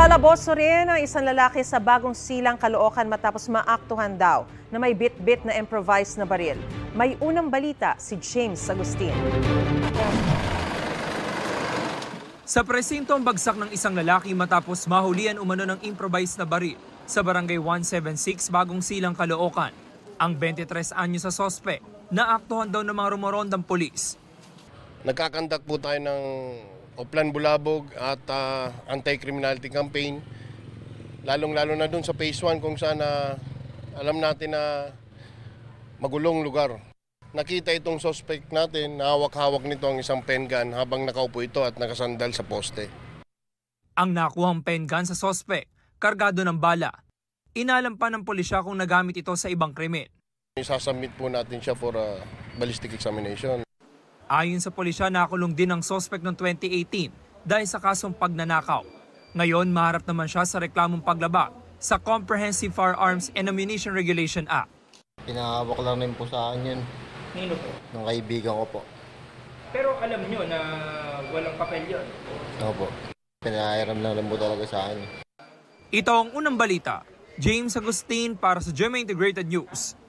Nakalaboso rin ang isang lalaki sa Bagong Silang, Caloocan matapos maaktuhan daw na may bit-bit na improvised na baril. May unang balita si James Agustin. Sa presinto ang bagsak ng isang lalaki matapos mahulian umano ng improvised na baril sa Barangay 176 Bagong Silang, Caloocan. Ang 23 anyo sa sospek naaktuhan daw ng mga rumorondang pulis. Nagkakandak po tayo ng Oplan Bulabog at anti-criminality campaign, lalong-lalo na dun sa phase 1 kung saan alam natin na magulong lugar. Nakita itong suspect natin, hawak-hawak nito ang isang pen gun habang nakaupo ito at nakasandal sa poste. Ang nakuhang pen gun sa suspect, kargado ng bala. Inalam pa ng pulisya kung nagamit ito sa ibang krimen. Isasubmit po natin siya for ballistic examination. Ayon sa pulisya, nakulong din ang suspect noong 2018 dahil sa kasong pagnanakaw. Ngayon, maharap naman siya sa reklamong paglabag sa Comprehensive Firearms and Ammunition Regulation Act. Pinahawak lang rin po sa akin yun. Nino po? Ng kaibigan ko po. Pero alam nyo na walang papel yun? Opo. Pinahiram lang rin po talaga sa akin. Ito ang unang balita. James Agustin para sa GMA Integrated News.